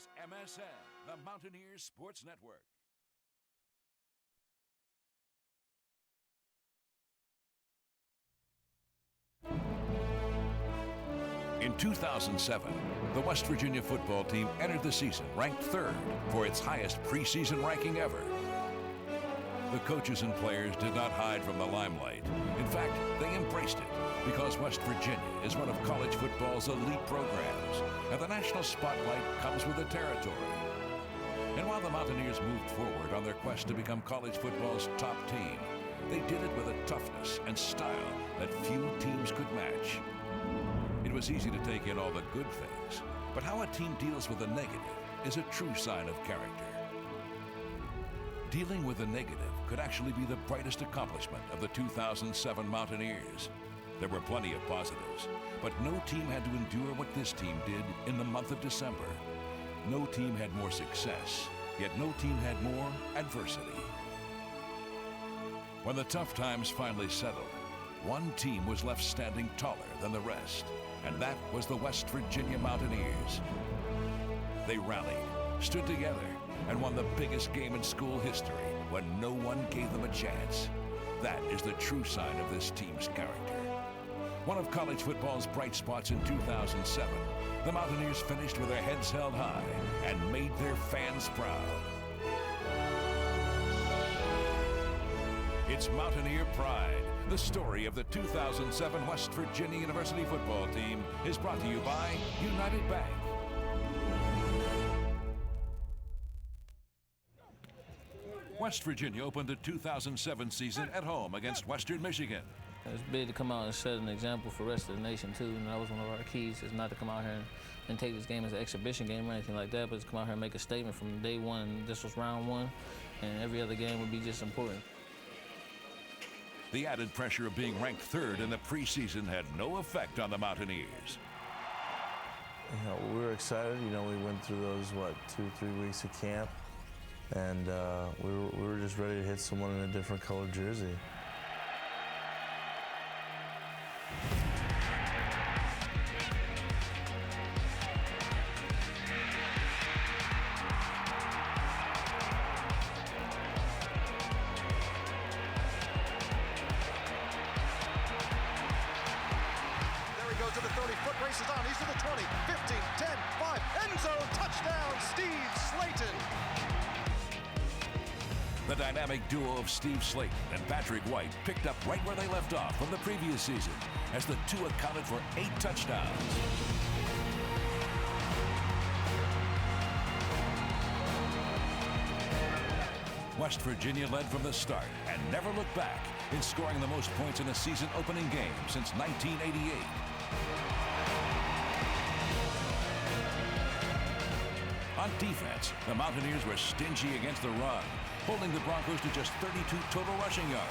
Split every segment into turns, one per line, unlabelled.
is MSN, the Mountaineer Sports Network. In 2007, the West Virginia football team entered the season ranked third for its highest preseason ranking ever. The coaches and players did not hide from the limelight. In fact, they embraced it because West Virginia is one of college football's elite programs, and the national spotlight comes with the territory. And while the Mountaineers moved forward on their quest to become college football's top team, they did it with a toughness and style that few teams could match. It was easy to take in all the good things, but how a team deals with the negative is a true sign of character. Dealing with the negative could actually be the brightest accomplishment of the 2007 Mountaineers. There were plenty of positives, but no team had to endure what this team did in the month of December. No team had more success, yet no team had more adversity. When the tough times finally settled, one team was left standing taller than the rest, and that was the West Virginia Mountaineers. They rallied, stood together, and won the biggest game in school history when no one gave them a chance. That is the true sign of this team's character. One of college football's bright spots in 2007, the Mountaineers finished with their heads held high and made their fans proud. It's Mountaineer Pride. The story of the 2007 West Virginia University football team is brought to you by United Bank. West Virginia opened the 2007 season at home against Western Michigan.
It's big to come out and set an example for the rest of the nation, too. And that was one of our keys, is not to come out here and take this game as an exhibition game or anything like that, but to come out here and make a statement from day one. This was round one, and every other game would be just important.
The added pressure of being ranked third in the preseason had no effect on the Mountaineers.
We were excited. We went through those, 2-3 weeks of camp, and we were just ready to hit someone in a different colored jersey.
To the 30-foot races on. He's to the 20, 15, 10, 5. End zone touchdown, Steve Slayton.
The dynamic duo of Steve Slayton and Patrick White picked up right where they left off from the previous season, as the two accounted for 8 touchdowns. West Virginia led from the start and never looked back in scoring the most points in a season-opening game since 1988. On defense, the Mountaineers were stingy against the run, holding the Broncos to just 32 total rushing yards.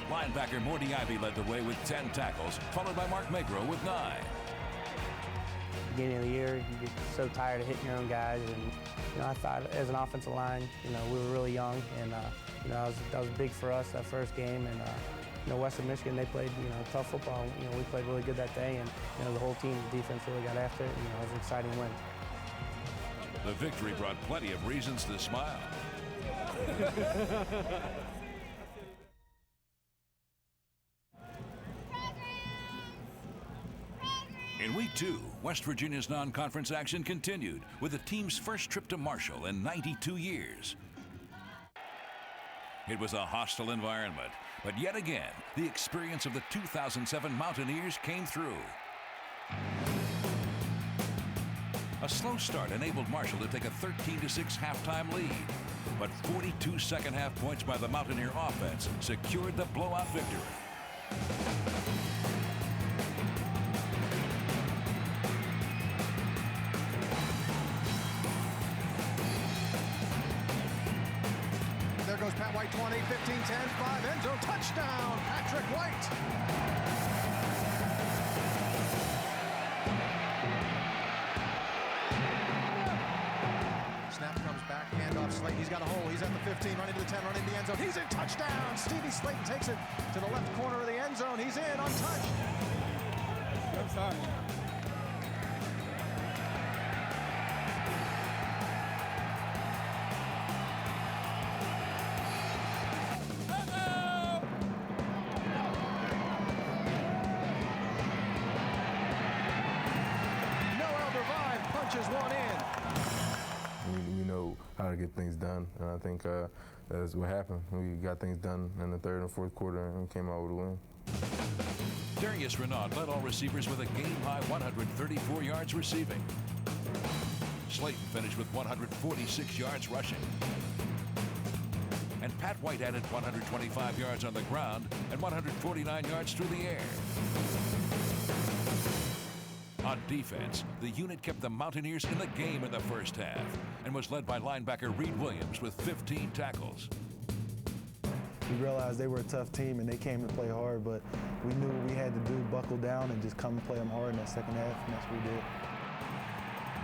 Linebacker Morty Ivy led the way with 10 tackles, followed by Mark Magro with 9.
Beginning of the year, you get so tired of hitting your own guys, and I thought as an offensive line, we were really young, and that was big for us that first game. And Western Michigan, they played tough football. We played really good that day, and the whole team, the defense really got after it. And, it was an exciting win.
The victory brought plenty of reasons to smile. In week 2, West Virginia's non-conference action continued with the team's first trip to Marshall in 92 years. It was a hostile environment, but yet again, the experience of the 2007 Mountaineers came through. A slow start enabled Marshall to take a 13-6 halftime lead, but 42 second-half points by the Mountaineer offense secured the blowout victory.
There goes Pat White, 20, 15, 10, 5, end zone, touchdown, Patrick White. Snap comes back, handoff, Slayton, he's got a hole. He's at the 15, running to the 10, running to the end zone. He's in, touchdown! Stevie Slayton takes it to the left corner of the end zone. He's in, untouched.
I'm sorry.
One in.
We know how to get things done, and I think that's what happened. We got things done in the third and fourth quarter and came out with a win.
Darius Renaud led all receivers with a game-high 134 yards receiving. Slayton finished with 146 yards rushing. And Pat White added 125 yards on the ground and 149 yards through the air. On defense, the unit kept the Mountaineers in the game in the first half and was led by linebacker Reed Williams with 15 tackles.
We realized they were a tough team and they came to play hard, but we knew what we had to do, buckle down and just come and play them hard in that second half, and that's what we did.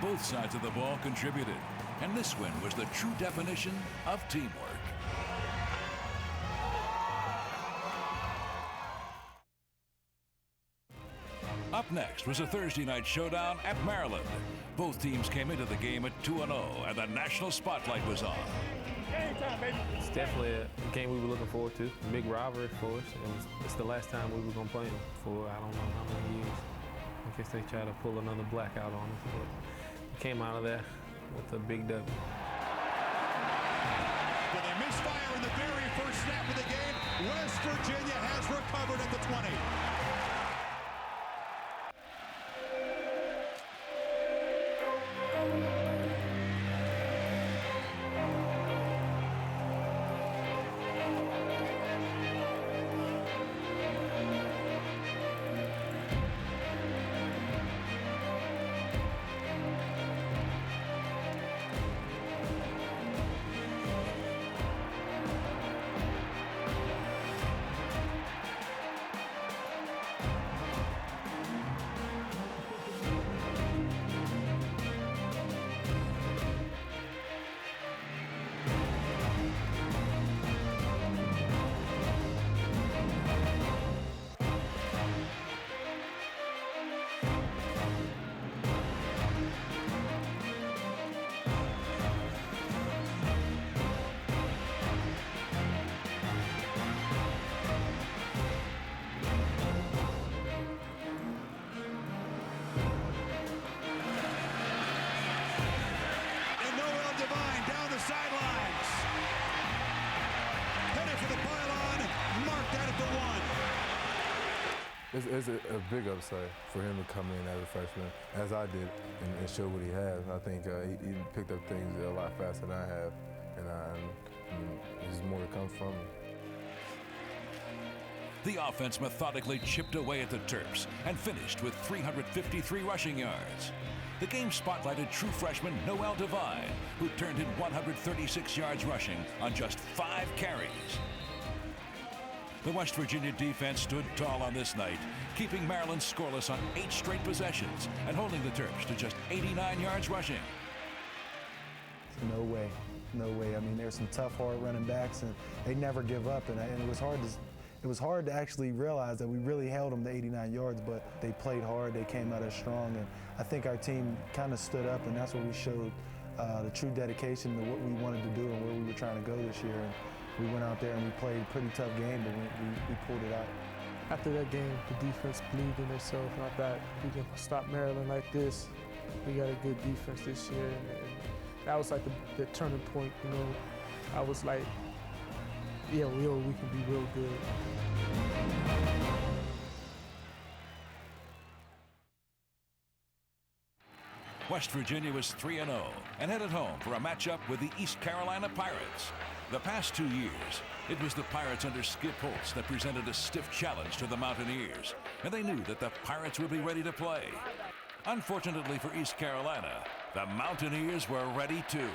Both sides of the ball contributed, and this win was the true definition of teamwork. Up next was a Thursday night showdown at Maryland. Both teams came into the game at 2-0, and the national spotlight was on.
It's definitely a game we were looking forward to. A big rivalry for us. It's the last time we were going to play them for I don't know how many years. I guess they tried to pull another blackout on us, but we came out of there with a big W.
With a misfire in the very first snap of the game, West Virginia has recovered at the 20.
It's a big upside for him to come in as a freshman, as I did, and show what he has. I think he picked up things a lot faster than I have, and there's more to come from him.
The offense methodically chipped away at the Terps and finished with 353 rushing yards. The game spotlighted true freshman Noel Devine, who turned in 136 yards rushing on just 5 carries. The West Virginia defense stood tall on this night, keeping Maryland scoreless on 8 straight possessions and holding the Terps to just 89 yards rushing.
No way, no way. I mean, there's some tough, hard running backs, and they never give up. And it was hard to actually realize that we really held them to 89 yards, but they played hard. They came out as strong, and I think our team kind of stood up, and that's what we showed the true dedication to what we wanted to do and where we were trying to go this year. And we went out there and we played a pretty tough game, but we pulled it out.
After that game, the defense believed in itself, and I thought we can stop Maryland like this. We got a good defense this year, and that was like the turning point. You know, I was like, yeah, we can be real good.
West Virginia was 3-0 and headed home for a matchup with the East Carolina Pirates. The past 2 years, it was the Pirates under Skip Holtz that presented a stiff challenge to the Mountaineers, and they knew that the Pirates would be ready to play. Unfortunately for East Carolina, the Mountaineers were ready too.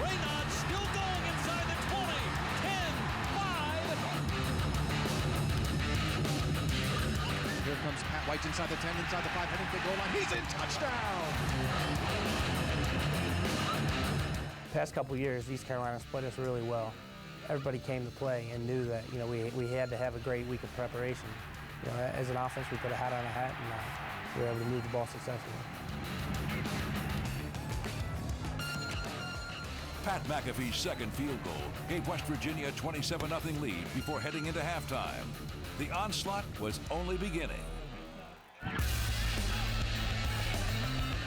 Renaud still going inside the 20, 10, 5.
White's inside the 10, inside the 5, heading for the goal line. He's in, touchdown!
Past couple years, East Carolina split us really well. Everybody came to play and knew that we had to have a great week of preparation. As an offense, we put a hat on a hat, and we were able to move the ball successfully.
Pat McAfee's second field goal gave West Virginia a 27-0 lead before heading into halftime. The onslaught was only beginning.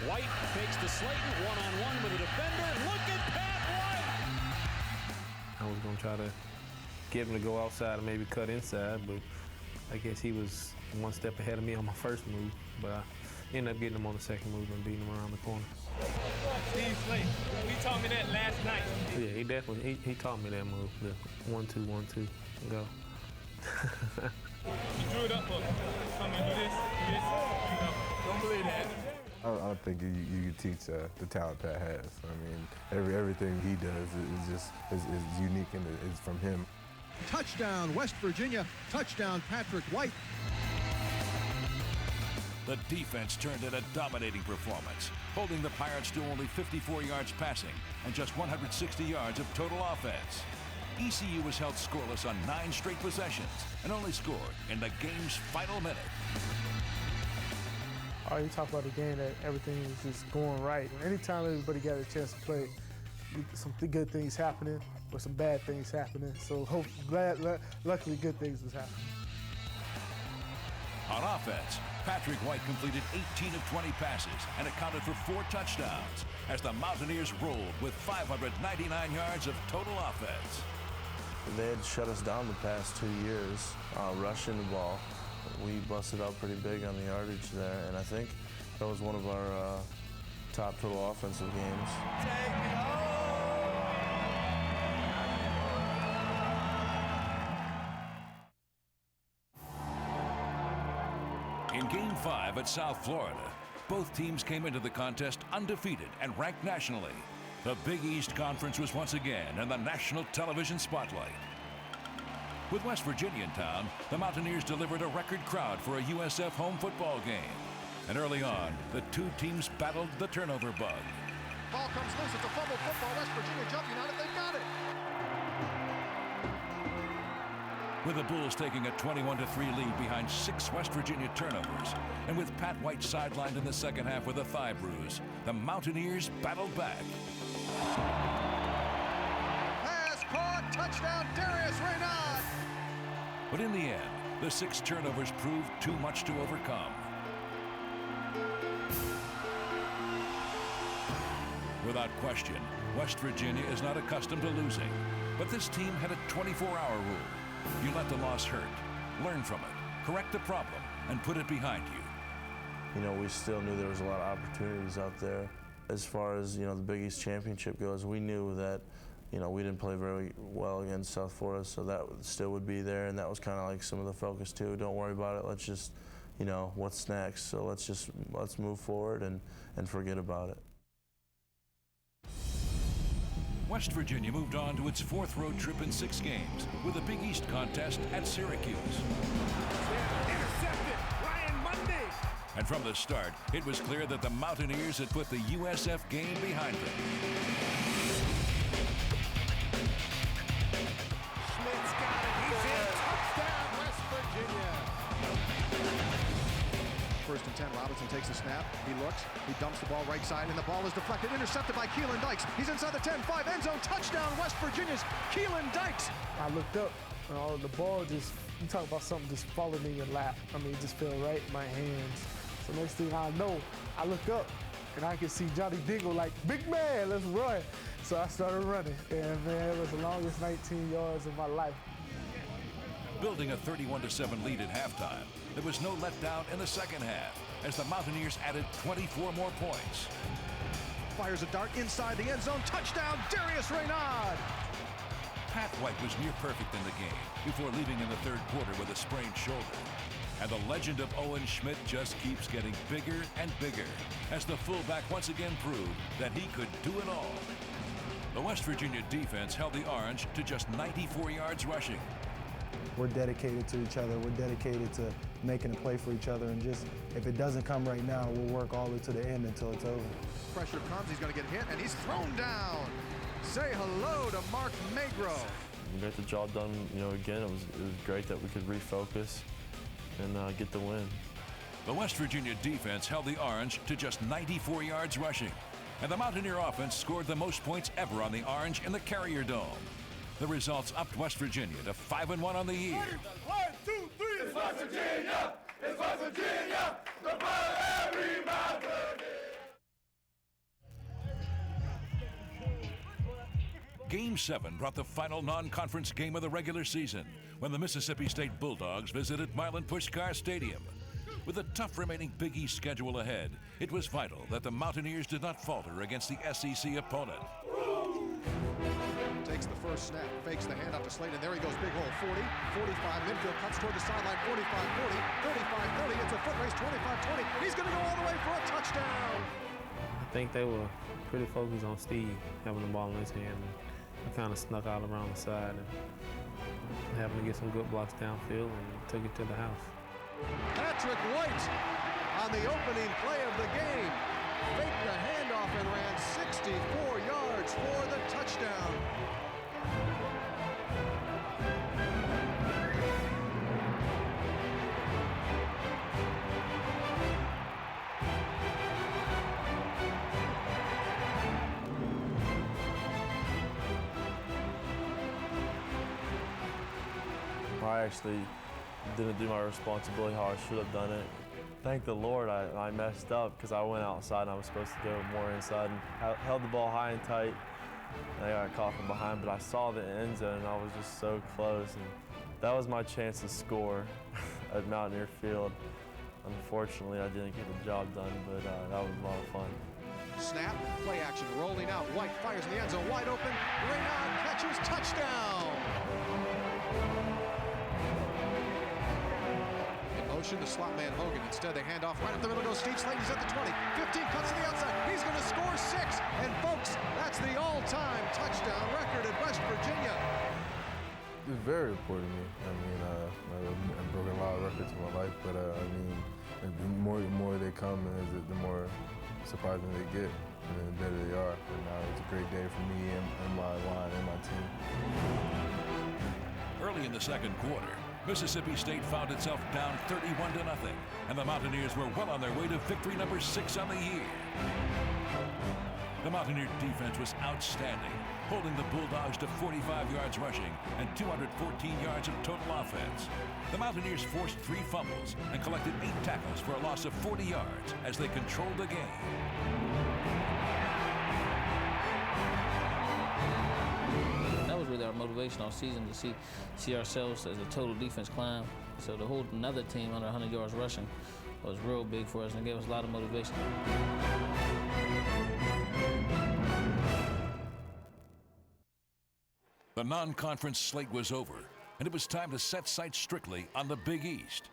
White fakes to Slayton, one-on-one with a defender. Look at Pat White!
I was going to try to get him to go outside and maybe cut inside, but I guess he was one step ahead of me on my first move, but I ended up getting him on the second move and beating him around the corner.
Steve Slayton, he taught me that last night.
Yeah, he definitely, he taught me that move, the 1-2, 1-2, go.
You drew it up for me. Come and do this. Don't believe that.
I don't think you can teach the talent Pat has. I mean, everything he does is unique and it's from him.
Touchdown, West Virginia. Touchdown, Patrick White.
The defense turned in a dominating performance, holding the Pirates to only 54 yards passing and just 160 yards of total offense. ECU was held scoreless on 9 straight possessions and only scored in the game's final minute.
Oh, you talk about the game that everything was just going right. And anytime everybody got a chance to play, some good things happening or some bad things happening. So luckily good things was happening.
On offense, Patrick White completed 18 of 20 passes and accounted for 4 touchdowns as the Mountaineers rolled with 599 yards of total offense.
They had shut us down the past 2 years, rushing the ball. We busted out pretty big on the yardage there, and I think that was one of our top total offensive games.
In Game 5 at South Florida, both teams came into the contest undefeated and ranked nationally. The Big East Conference was once again in the national television spotlight. With West Virginia in town, the Mountaineers delivered a record crowd for a USF home football game. And early on, the two teams battled the turnover bug.
Ball comes loose, it's a fumble football. West Virginia jumping on it, they've got it.
With the Bulls taking a 21-3 lead behind 6 West Virginia turnovers, and with Pat White sidelined in the second half with a thigh bruise, the Mountaineers battled back.
Pass caught, touchdown, Darius Reynaud.
But in the end, the 6 turnovers proved too much to overcome. Without question, West Virginia is not accustomed to losing, but this team had a 24-hour rule. You let the loss hurt, learn from it, correct the problem, and put it behind you.
We still knew there was a lot of opportunities out there. As far as, the Big East Championship goes, we knew that, we didn't play very well against South Florida, so that still would be there, and that was kind of like some of the focus too. Don't worry about it. Let's just, what's next? So let's move forward and forget about it.
West Virginia moved on to its 4th road trip in 6 games with a Big East contest at Syracuse.
Intercepted, Ryan Monday.
And from the start, it was clear that the Mountaineers had put the USF game behind them.
Schmidt's got it, he's in, touchdown, West Virginia. 1st and 10, Robinson takes the snap, he looks, he dumps the ball right side, and the ball is deflected, intercepted by Keelan Dykes. He's inside the 10-5 end zone, touchdown, West Virginia's Keelan Dykes.
I looked up, and the ball just, you talk about something just falling in your lap. I mean, it just fell right in my hands. So next thing I know, I look up, and I can see Johnny Dingle like, big man, let's run. So I started running, and man, it was the longest 19 yards of my life.
Building a 31-7 lead at halftime, there was no letdown in the second half as the Mountaineers added 24 more points.
Fires a dart inside the end zone, touchdown, Darius Reynaud.
Pat White was near perfect in the game before leaving in the 3rd quarter with a sprained shoulder. And the legend of Owen Schmidt just keeps getting bigger and bigger as the fullback once again proved that he could do it all. The West Virginia defense held the Orange to just 94 yards rushing.
We're dedicated to each other. We're dedicated to making a play for each other, and just if it doesn't come right now, we'll work all the way to the end until it's over.
Pressure comes, he's going to get hit, and he's thrown down. Say hello to Mark Magro.
We got the job done, again. It was great that we could refocus and get the win.
The West Virginia defense held the Orange to just 94 yards rushing, and the Mountaineer offense scored the most points ever on the Orange in the Carrier Dome. The results upped West Virginia to 5-1 on the year.
1, 2, 3. It's West Virginia. It's West Virginia. The power every Mountaineer.
Game 7 brought the final non-conference game of the regular season when the Mississippi State Bulldogs visited Milan Puskar Stadium. With a tough remaining Big East schedule ahead, it was vital that the Mountaineers did not falter against the SEC opponent.
Takes the first snap, fakes the handoff to Slayton, and there he goes, big hole, 40, 45, midfield, cuts toward the sideline, 45, 40, 35, 30, it's a foot race, 25, 20, he's going to go all the way for a touchdown.
I think they were pretty focused on Steve having the ball in his hand. I kind of snuck out around the side and happened to get some good blocks downfield and took it to the house.
Patrick White on the opening play of the game faked the handoff and ran 64 yards for the touchdown.
I actually didn't do my responsibility how I should have done it. Thank the Lord I messed up because I went outside and I was supposed to go more inside and held the ball high and tight. And I got caught from behind, but I saw the end zone and I was just so close. And that was my chance to score at Mountaineer Field. Unfortunately, I didn't get the job done, but that was a lot of fun.
Snap, play action, rolling out. White fires in the end zone, wide open. Raynon catches, touchdown. Motion to slot man Hogan. Instead, they hand off right up the middle, goes Steve Slayton. He's at the 20. 15 cuts to the outside. He's going to score 6. And folks, that's the all-time touchdown record at West Virginia.
It's very important to me. I mean, I've broken a lot of records in my life, but the more they come, the more surprising they get, and the better they are. And it's a great day for me and my line and my team.
Early in the second quarter, Mississippi State found itself down 31-0, and the Mountaineers were well on their way to victory number 6 on the year. The Mountaineer defense was outstanding, holding the Bulldogs to 45 yards rushing and 214 yards of total offense. The Mountaineers forced 3 fumbles and collected 8 tackles for a loss of 40 yards as they controlled the game.
Really our motivation all season to see ourselves as a total defense climb. So to hold another team under 100 yards rushing was real big for us and gave us a lot of motivation.
The non-conference slate was over, and it was time to set sights strictly on the Big East.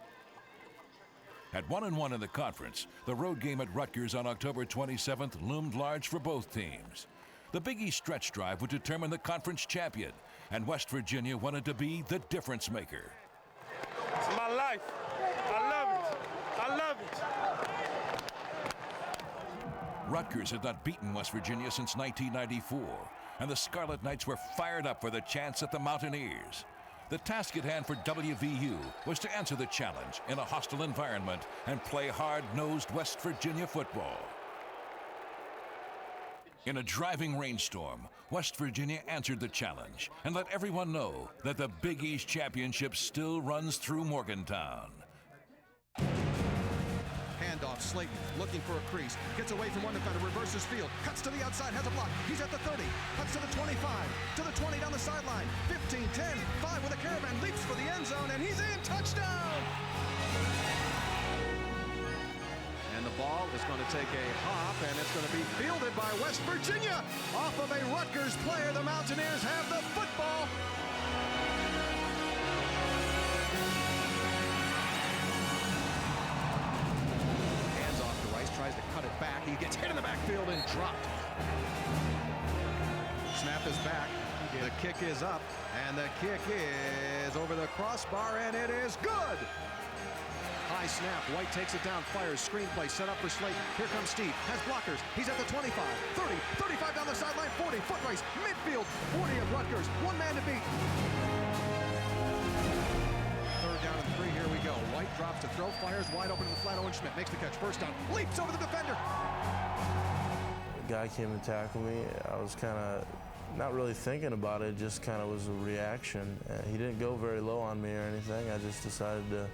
At 1-1 in the conference, the road game at Rutgers on October 27th loomed large for both teams. The Big East stretch drive would determine the conference champion, and West Virginia wanted to be the difference maker.
It's my life. I love it. I love it.
Rutgers had not beaten West Virginia since 1994, and the Scarlet Knights were fired up for the chance at the Mountaineers. The task at hand for WVU was to answer the challenge in a hostile environment and play hard-nosed West Virginia football. In a driving rainstorm, West Virginia answered the challenge and let everyone know that the Big East Championship still runs through Morgantown.
Handoff, Slayton looking for a crease. Gets away from one defender, reverses field. Cuts to the outside, has a block. He's at the 30. Cuts to the 25. To the 20 down the sideline. 15, 10, 5 with a caravan. Leaps for the end zone, and he's in. Touchdown! And the ball is going to take a hop, and it's going to be fielded by West Virginia. Off of a Rutgers player, the Mountaineers have the football. Hands off to Rice, tries to cut it back. He gets hit in the backfield and dropped. Snap is back. The kick is up, and the kick is over the crossbar, and it is good. High snap. White takes it down, fires, screenplay, set up for Slayton. Here comes Steve, has blockers. He's at the 25, 30, 35 down the sideline, 40, foot race, midfield, 40 of Rutgers. One man to beat. Third down and 3, here we go. White drops to throw, fires wide open to the flat. Owen Schmidt makes the catch. First down, leaps over the defender.
The guy came and tackled me. I was kind of not really thinking about it, just kind of was a reaction. He didn't go very low on me or anything. I just decided to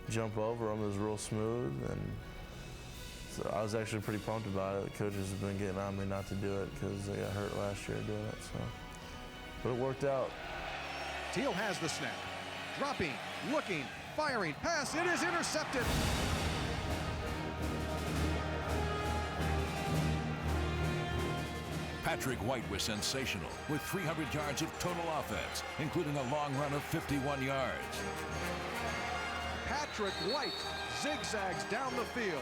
jump over him. It was real smooth, and so I was actually pretty pumped about it. The coaches have been getting on me not to do it because they got hurt last year doing it. So, but it worked out.
Teal has the snap. Dropping, looking, firing, pass. It is intercepted.
Patrick White was sensational with 300 yards of total offense, including a long run of 51 yards.
Patrick White zigzags down the field.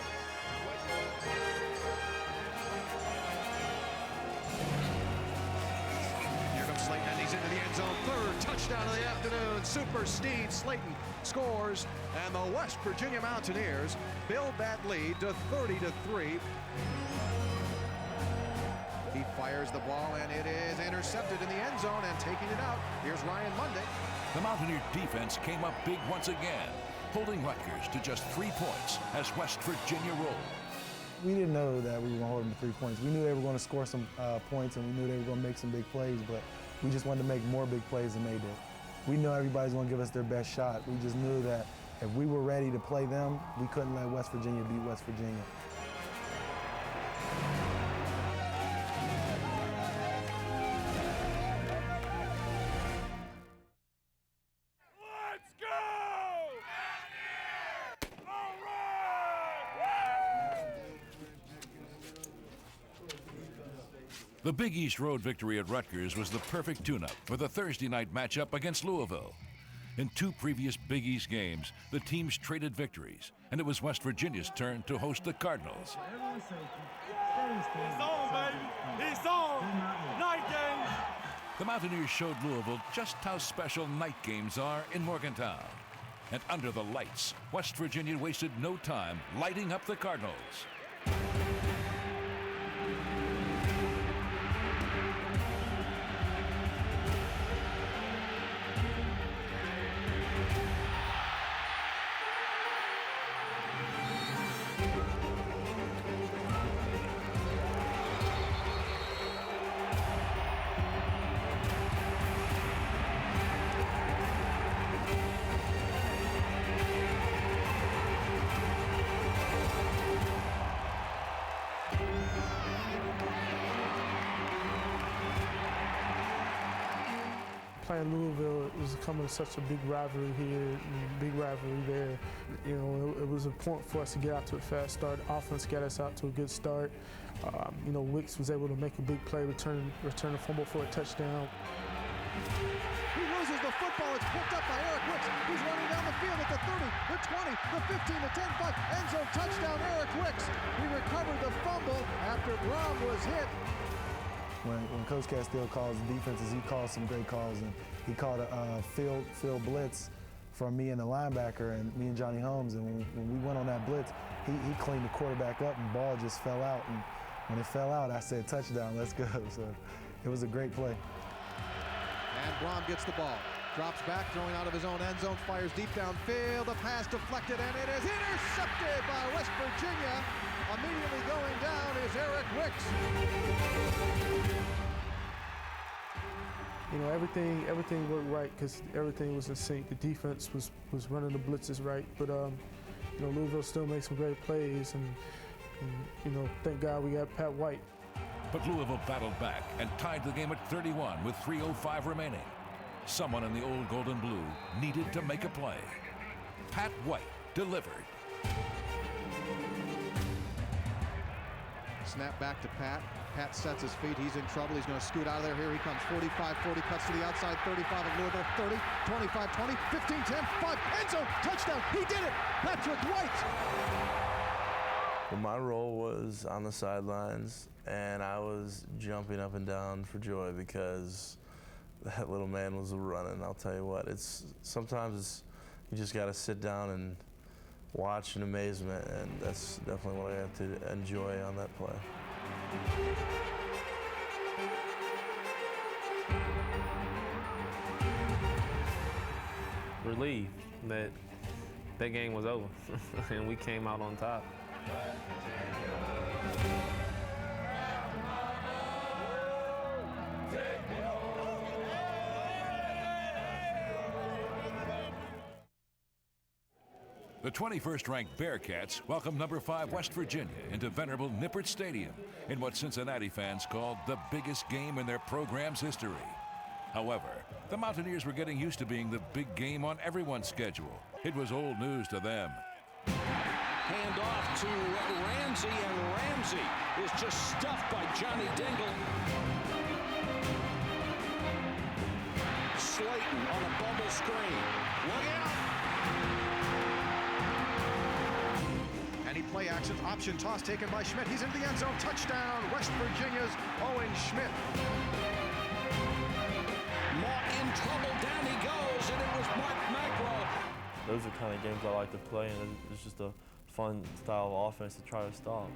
Here comes Slayton, and he's into the end zone. Third touchdown of the afternoon. Super Steve Slayton scores, and the West Virginia Mountaineers build that lead to 30-3. He fires the ball, and it is intercepted in the end zone, and taking it out, here's Ryan Monday.
The Mountaineer defense came up big once again, holding Rutgers to just 3 points as West Virginia rolled.
We didn't know that we were going to hold them to 3 points. We knew they were going to score some points, and we knew they were going to make some big plays, but we just wanted to make more big plays than they did. We know everybody's going to give us their best shot. We just knew that if we were ready to play them, we couldn't let West Virginia beat West Virginia.
The Big East Road victory at Rutgers was the perfect tune-up for the Thursday night matchup against Louisville. In 2 previous Big East games, the teams traded victories, and it was West Virginia's turn to host the Cardinals.
It's on, baby! It's on! Night games!
The Mountaineers showed Louisville just how special night games are in Morgantown. And under the lights, West Virginia wasted no time lighting up the Cardinals.
Playing Louisville is becoming such a big rivalry here and big rivalry there. You know, it was important for us to get out to a fast start. Offense got us out to a good start. You know, Wicks was able to make a big play, return a fumble for a touchdown.
He loses the football. It's picked up by Eric Wicks. He's running down the field at the 30, the 20, the 15, the 10, 5. End zone touchdown, Eric Wicks. He recovered the fumble after Brom was hit.
When Coach Castile calls defenses, he calls some great calls, and he called a field blitz from me and the linebacker and me and Johnny Holmes, and when we went on that blitz, he cleaned the quarterback up and the ball just fell out, and when it fell out, I said, touchdown, let's go. So it was a great play.
And Brom gets the ball, drops back, throwing out of his own end zone, fires deep downfield, the pass deflected, and it is intercepted by West Virginia. Immediately going down is Eric Wicks.
You know, everything worked right because everything was in sync. The defense was running the blitzes right, but you know, Louisville still makes some great plays, and you know, thank God we got Pat White.
But Louisville battled back and tied the game at 31 with 3:05 remaining. Someone in the old gold and blue needed to make a play. Pat White delivered.
Snap back to Pat. Pat sets his feet. He's in trouble. He's going to scoot out of there. Here he comes. 45-40, cuts to the outside. 35 of Louisville. 30, 25-20, 15-10, 5. End zone. Touchdown. He did it. Patrick White.
Well, my role was on the sidelines, and I was jumping up and down for joy because that little man was running. I'll tell you what. Sometimes you just got to sit down and watch in amazement, and that's definitely what I had to enjoy on that play.
Relieved that that game was over and we came out on top.
The 21st ranked Bearcats welcome number 5 West Virginia into venerable Nippert Stadium in what Cincinnati fans called the biggest game in their program's history. However, the Mountaineers were getting used to being the big game on everyone's schedule. It was old news to them.
Hand off to Ramsey, and Ramsey is just stuffed by Johnny Dingle. Slayton on a bubble screen. Look out!
Any play action, option toss taken by Schmidt. He's into the end zone. Touchdown, West Virginia's Owen Schmidt.
Mark in trouble. Down he goes, and it was Mark Macro.
Those are the kind of games I like to play, and it's just a fun style of offense to try to stop.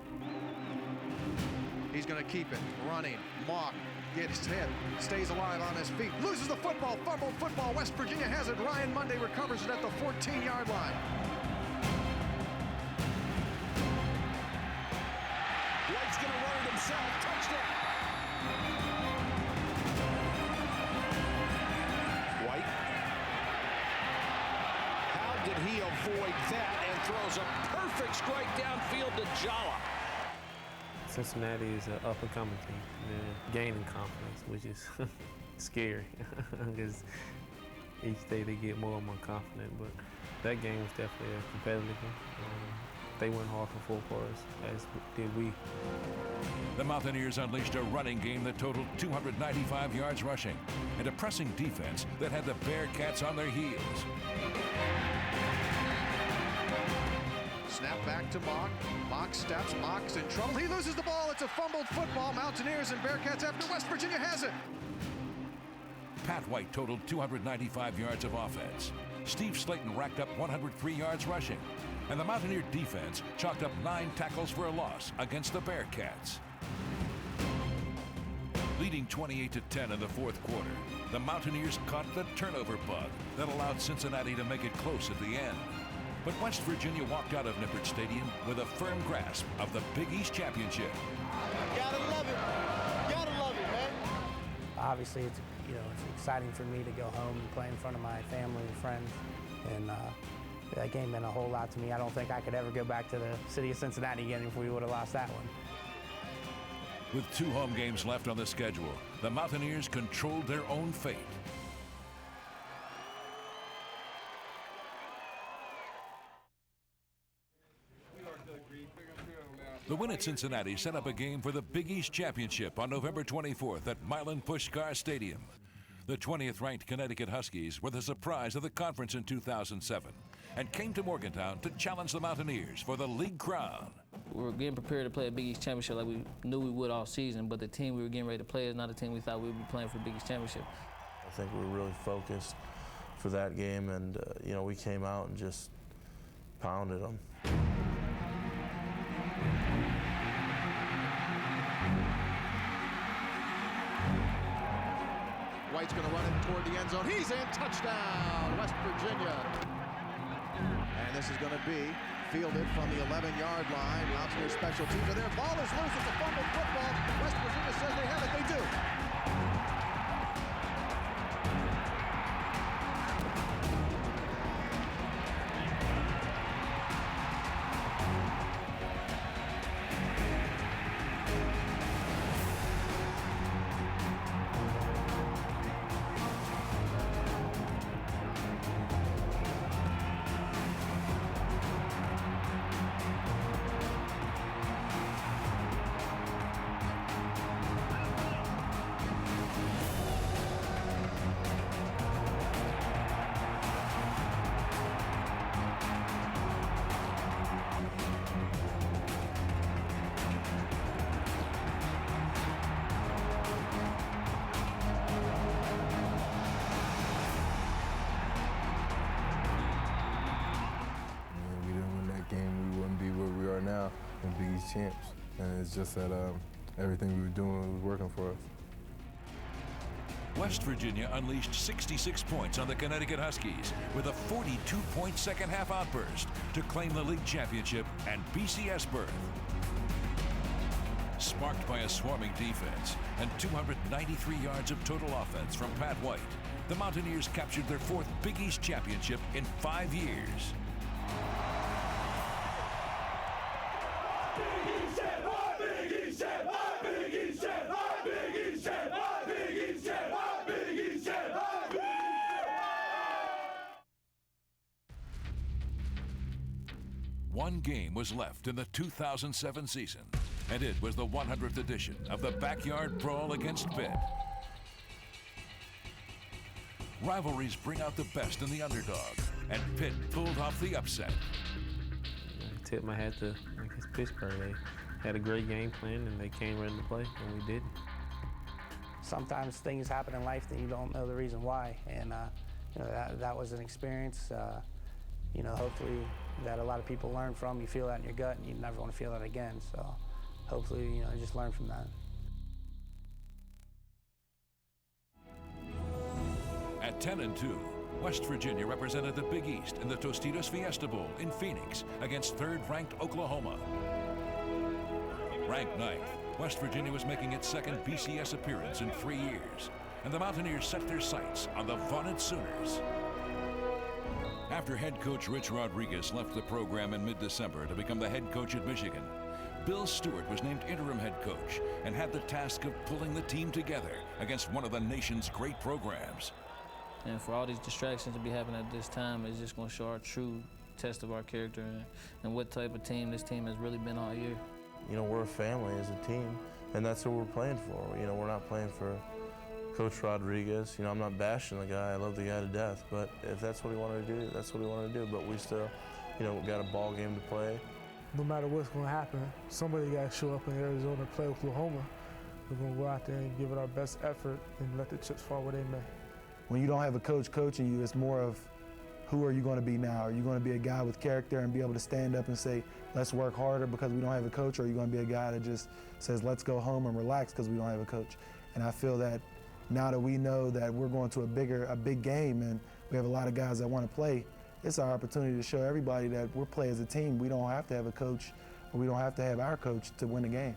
He's going to keep it. Running. Mock gets hit. Stays alive on his feet. Loses the football. Fumbled football. West Virginia has it. Ryan Monday recovers it at the 14-yard line.
White's going to run it himself. Touchdown. White. How did he avoid that and throws a perfect strike downfield to Jala?
Cincinnati is an up-and-coming team. They're gaining confidence, which is scary because each day they get more and more confident. But that game was definitely a competitive one. They went hard for 4 quarters, as did we.
The Mountaineers unleashed a running game that totaled 295 yards rushing and a pressing defense that had the Bearcats on their heels.
Snap back to Mock. Mock steps. Mock's in trouble. He loses the ball. It's a fumbled football. Mountaineers and Bearcats after West Virginia has it.
Pat White totaled 295 yards of offense. Steve Slayton racked up 103 yards rushing. And the Mountaineer defense chalked up 9 tackles for a loss against the Bearcats. Leading 28-10 in the 4th quarter, the Mountaineers caught the turnover bug that allowed Cincinnati to make it close at the end. But West Virginia walked out of Nippert Stadium with a firm grasp of the Big East Championship.
Gotta love it. Gotta love it, man.
Obviously, it's exciting for me to go home and play in front of my family and friends. And that game meant a whole lot to me. I don't think I could ever go back to the city of Cincinnati again if we would have lost that one.
With 2 home games left on the schedule, the Mountaineers controlled their own fate. The win at Cincinnati set up a game for the Big East Championship on November 24th at Milan Puskar Stadium. The 20th ranked Connecticut Huskies were the surprise of the conference in 2007 and came to Morgantown to challenge the Mountaineers for the league crown.
We were getting prepared to play a Big East Championship like we knew we would all season, but the team we were getting ready to play is not a team we thought we would be playing for the Big East Championship.
I think we were really focused for that game, and we came out and just pounded them.
White's going to run it toward the end zone. He's in. Touchdown, West Virginia. And this is going to be fielded from the 11-yard line. Mountaineer special teams are there. Ball is loose. It's a fumbled football. West Virginia says they have it. They do.
champs. And it's just that everything we were doing was working for us.
West Virginia unleashed 66 points on the Connecticut Huskies with a 42-point second-half outburst to claim the league championship and BCS berth. Sparked by a swarming defense and 293 yards of total offense from Pat White, the Mountaineers captured their fourth Big East championship in 5 years. One game was left in the 2007 season, and it was the 100th edition of the Backyard Brawl against Pitt. Rivalries bring out the best in the underdog, and Pitt pulled off the upset.
I tip my hat to Pittsburgh. They had a great game plan, and they came ready to play, and we did.
Sometimes things happen in life that you don't know the reason why, and that was an experience. Hopefully that a lot of people learn from. You feel that in your gut, and you never want to feel that again. So hopefully, just learn from that.
At 10-2, West Virginia represented the Big East in the Tostitos Fiesta Bowl in Phoenix against third-ranked Oklahoma. Ranked 9th, West Virginia was making its second BCS appearance in 3 years, and the Mountaineers set their sights on the vaunted Sooners. After head coach Rich Rodriguez left the program in mid-December to become the head coach at Michigan, Bill Stewart was named interim head coach and had the task of pulling the team together against one of the nation's great programs.
And for all these distractions to be happening at this time, it's just going to show our true test of our character and what type of team this team has really been all year.
We're a family as a team, and that's what we're playing for. We're not playing for Coach Rodriguez. I'm not bashing the guy. I love the guy to death. But if that's what he wanted to do, that's what he wanted to do. But we still, got a ball game to play.
No matter what's going to happen, somebody got to show up in Arizona and play Oklahoma. We're going to go out there and give it our best effort and let the chips fall where they may.
When you don't have a coach coaching you, it's more of who are you going to be now? Are you going to be a guy with character and be able to stand up and say, let's work harder because we don't have a coach, or are you going to be a guy that just says, let's go home and relax because we don't have a coach? And I feel that now that we know that we're going to a big game and we have a lot of guys that want to play, it's our opportunity to show everybody that we're playing as a team. We don't have to have a coach, or we don't have to have our coach to win a game.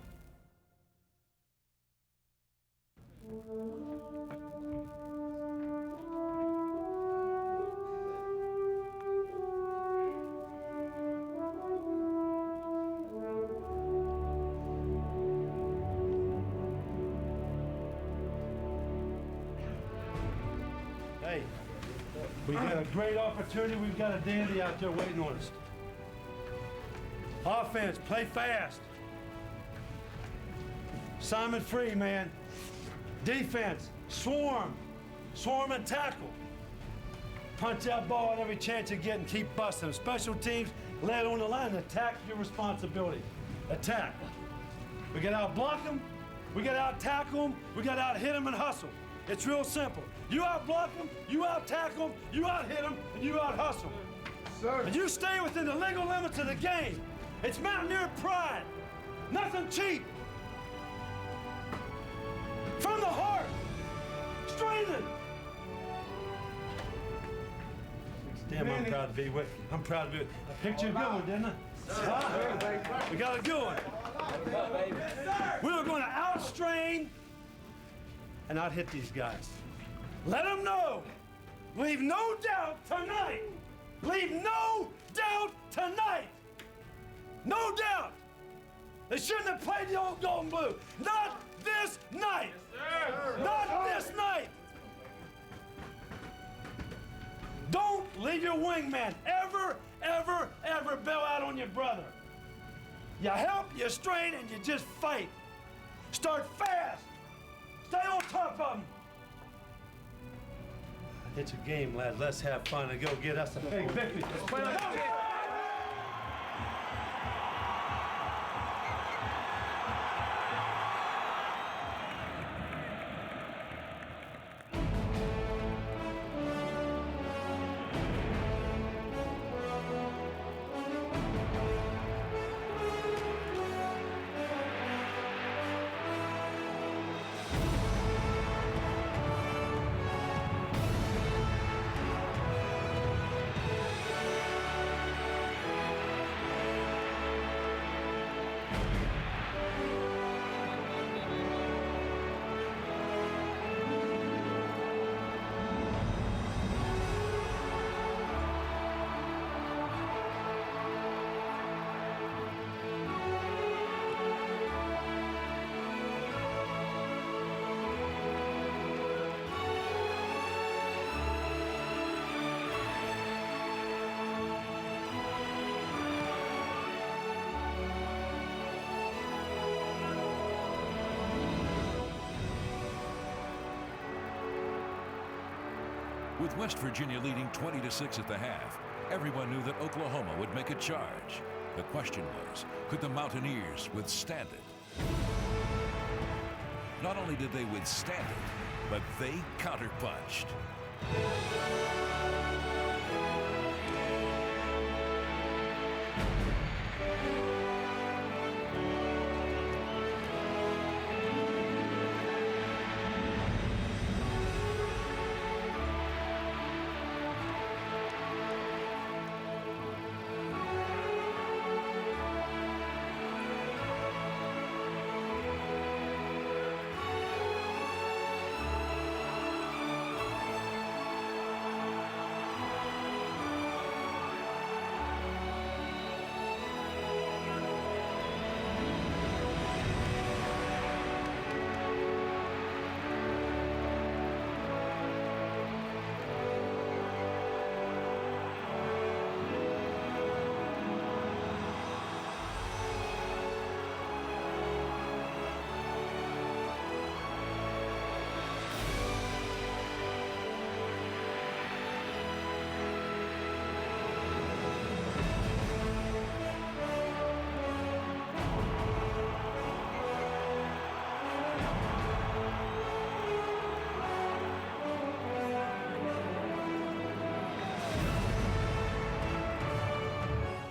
Hey, we got a great opportunity. We've got a dandy out there waiting on us. Offense, play fast. Simon free, man. Defense, swarm. Swarm and tackle. Punch that ball at every chance you get and keep busting them. Special teams, lay it on the line. Attack your responsibility. Attack. We got to out-block them. We got to out-tackle them. We got to out-hit them and hustle. It's real simple. You out-block them, you out-tackle them, you out-hit them, and you out-hustle. Sir. And you stay within the legal limits of the game. It's Mountaineer pride. Nothing cheap. From the heart. Straining. Damn, I'm proud to be with you. I'm proud to be with you. I picked you a good one, didn't I? Huh? We got a good one. We were going to outstrain and out-hit these guys. Let them know. Leave no doubt tonight. Leave no doubt tonight. No doubt. They shouldn't have played the old gold and blue. Not this night. Yes, sir. Not this night. Don't leave your wingman ever, ever, ever bail out on your brother. You help, you strain, and you just fight. Start fast. Stay on top of them. It's a game, lads. Let's have fun and go get us a big victory. Let's play like
With West Virginia leading 20-6 at the half, everyone knew that Oklahoma would make a charge. The question was, could the Mountaineers withstand it? Not only did they withstand it, but they counterpunched.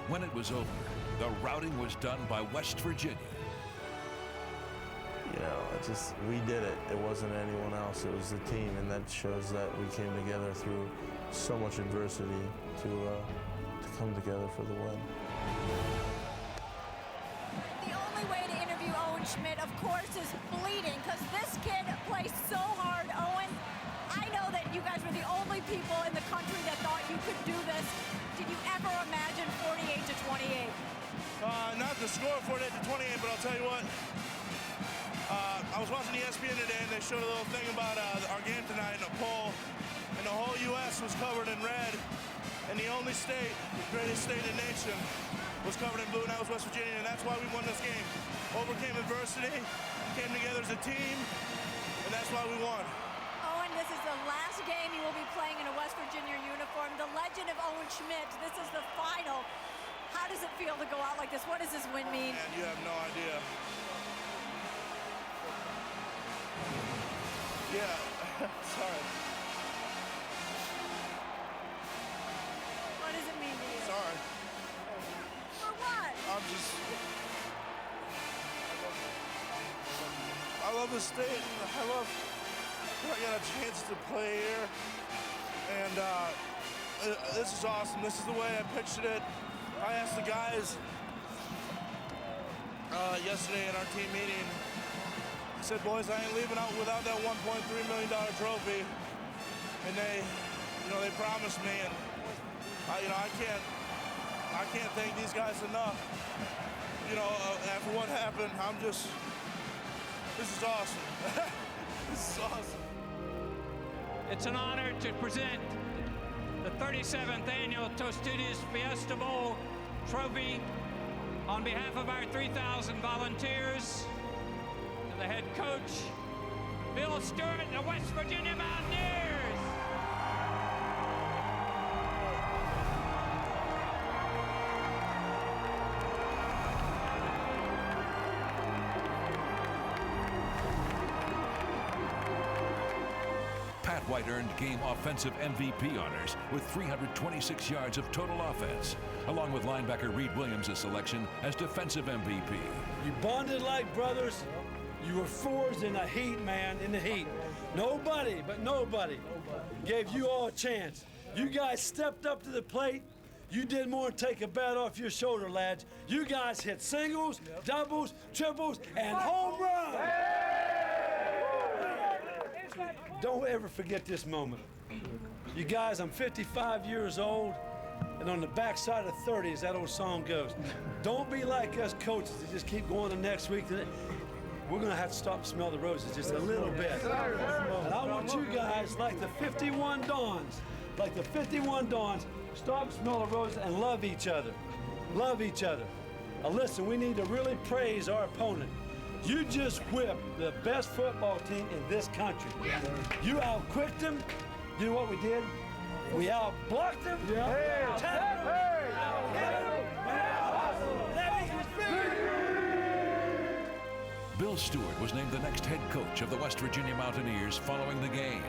When it was over, the routing was done by West Virginia.
You know, we did it. It wasn't anyone else. It was the team, and that shows that we came together through so much adversity to come together for the win.
The only way to interview Owen Schmidt, of course, is bleeding, because this kid plays so hard. Owen, I know that you guys were the only people in the country that thought you could do this. Did you ever imagine 48-28?
Not the score 48-28, but I'll tell you what. I was watching ESPN today, and they showed a little thing about our game tonight in a poll, and the whole U.S. was covered in red, and the only state, the greatest state in the nation, was covered in blue, and that was West Virginia, and that's why we won this game. Overcame adversity, came together as a team, and that's why we won.
Owen, this is the last game you will be playing in a West Virginia uniform. The legend of Owen Schmidt, this is the final. How does it feel to go out like this? What does this win mean?
Man, you have no idea. Yeah, sorry.
What does it mean to you?
Sorry.
For what?
I love this state. I got a chance to play here. And this is awesome. This is the way I pictured it. I asked the guys yesterday in our team meeting, I said, boys, I ain't leaving out without that $1.3 million trophy. And they promised me, and I can't thank these guys enough. After what happened, this is awesome. This is awesome.
It's an honor to present the 37th annual Tostitos Fiesta Bowl trophy on behalf of our 3,000 volunteers, to the head coach, Bill Stewart, the West Virginia Mountaineers.
Pat White earned game offensive MVP honors with 326 yards of total offense, along with linebacker Reed Williams' selection as defensive MVP.
You bonded like brothers. You were fours in the heat, man, in the heat. Nobody gave you all a chance. You guys stepped up to the plate. You did more than take a bat off your shoulder, lads. You guys hit singles, doubles, triples, and home runs. Don't ever forget this moment. You guys, I'm 55 years old, and on the backside of 30, as that old song goes, don't be like us coaches that just keep going the next week. We're going to have to stop and smell the roses just a little bit. And I want you guys, like the 51 Dons, stop, smell the roses, and love each other. Love each other. Now listen, we need to really praise our opponent. You just whipped the best football team in this country. You outquicked them, You know what we did? We out-blocked them. Yeah.
Bill Stewart was named the next head coach of the West Virginia Mountaineers following the game.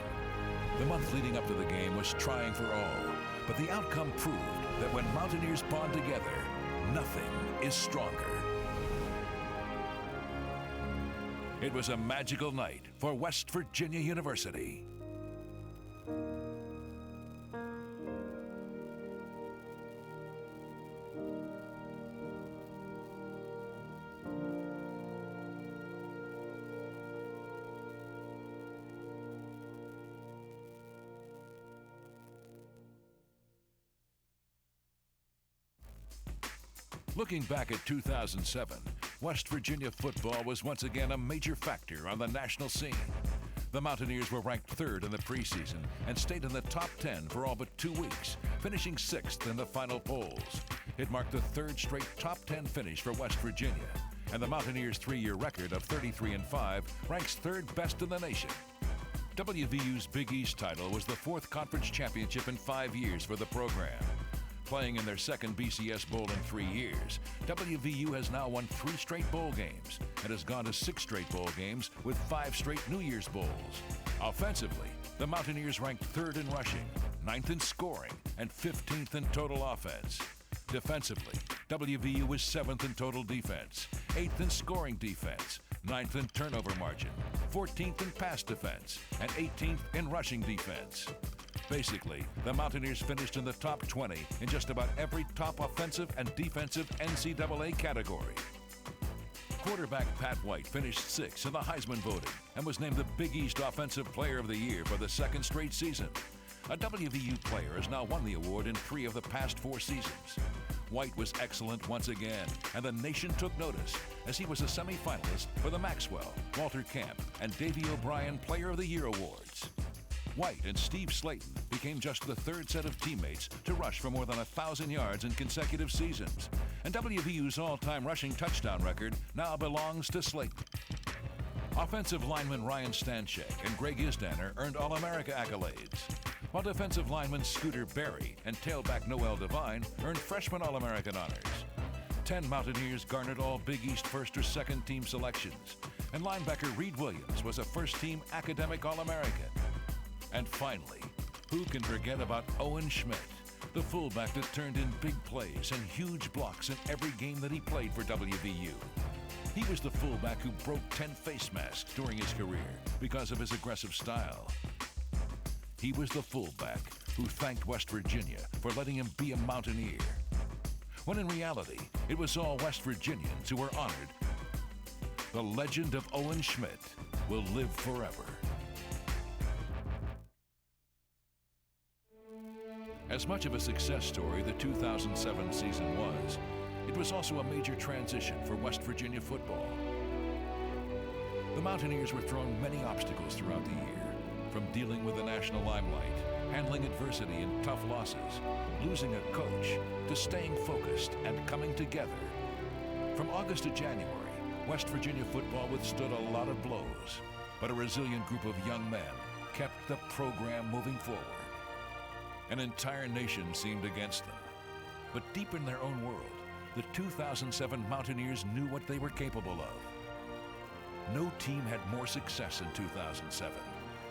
The month leading up to the game was trying for all, but the outcome proved that when Mountaineers bond together, nothing is stronger. It was a magical night for West Virginia University. Looking back at 2007, West Virginia football was once again a major factor on the national scene. The Mountaineers were ranked third in the preseason and stayed in the top 10 for all but 2 weeks, finishing sixth in the final polls. It marked the third straight top 10 finish for West Virginia, and the Mountaineers' 3-year record of 33-5 ranks third best in the nation. WVU's Big East title was the fourth conference championship in 5 years for the program. Playing in their second BCS Bowl in 3 years, WVU has now won 3 straight bowl games and has gone to 6 straight bowl games with 5 straight New Year's Bowls. Offensively, the Mountaineers ranked third in rushing, 9th in scoring, and 15th in total offense. Defensively, WVU was 7th in total defense, 8th in scoring defense, 9th in turnover margin, 14th in pass defense, and 18th in rushing defense. Basically, the Mountaineers finished in the top 20 in just about every top offensive and defensive NCAA category. Quarterback Pat White finished 6th in the Heisman voting and was named the Big East Offensive Player of the Year for the 2nd straight season. A WVU player has now won the award in 3 of the past 4 seasons. White was excellent once again, and the nation took notice as he was a semifinalist for the Maxwell, Walter Camp, and Davey O'Brien Player of the Year awards. White and Steve Slayton became just the 3rd set of teammates to rush for more than 1,000 yards in consecutive seasons. And WVU's all-time rushing touchdown record now belongs to Slayton. Offensive lineman Ryan Stanchek and Greg Isdaner earned All-America accolades, while defensive lineman Scooter Berry and tailback Noel Devine earned freshman All-American honors. 10 Mountaineers garnered all Big East first or second team selections, and linebacker Reed Williams was a first-team academic All-American. And finally, who can forget about Owen Schmidt, the fullback that turned in big plays and huge blocks in every game that he played for WVU. He was the fullback who broke 10 face masks during his career because of his aggressive style. He was the fullback who thanked West Virginia for letting him be a Mountaineer, when in reality, it was all West Virginians who were honored. The legend of Owen Schmidt will live forever. As much of a success story the 2007 season was, it was also a major transition for West Virginia football. The Mountaineers were thrown many obstacles throughout the year, from dealing with the national limelight, handling adversity and tough losses, losing a coach, to staying focused and coming together. From August to January, West Virginia football withstood a lot of blows, but a resilient group of young men kept the program moving forward. An entire nation seemed against them. But deep in their own world, the 2007 Mountaineers knew what they were capable of. No team had more success in 2007,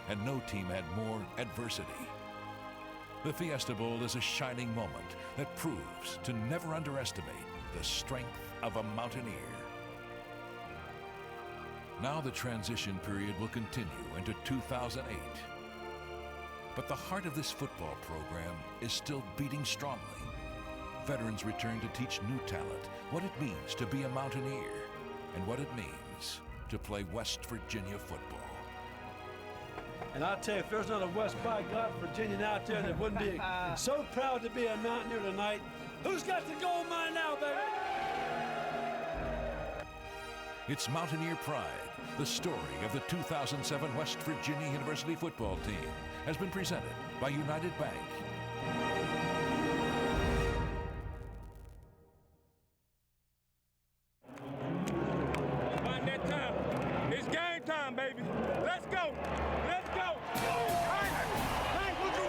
and no team had more adversity. The Fiesta Bowl is a shining moment that proves to never underestimate the strength of a Mountaineer. Now the transition period will continue into 2008. But the heart of this football program is still beating strongly. Veterans return to teach new talent what it means to be a Mountaineer and what it means to play West Virginia football.
And I'll tell you, if there's not a West by God Virginian out there that wouldn't be so proud to be a Mountaineer tonight, who's got the gold mine now, baby?
It's Mountaineer Pride, the story of the 2007 West Virginia University football team, has been presented by United Bank.
About that time. It's game time, baby. Let's go. Let's go. Hey, would you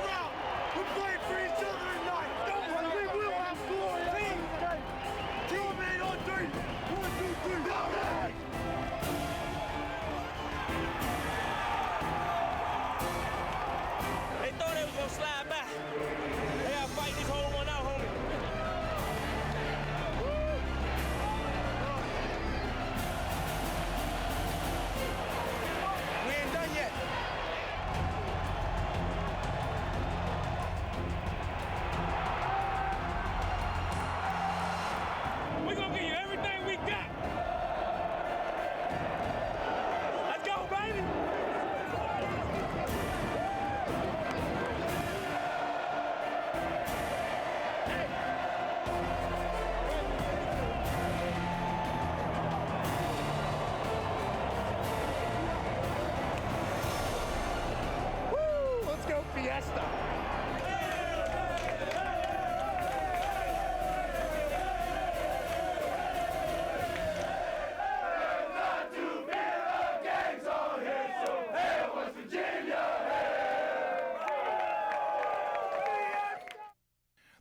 Fiesta.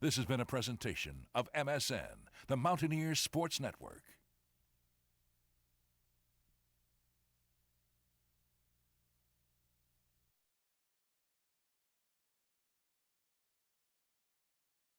This has been a presentation of MSN, the Mountaineer Sports Network.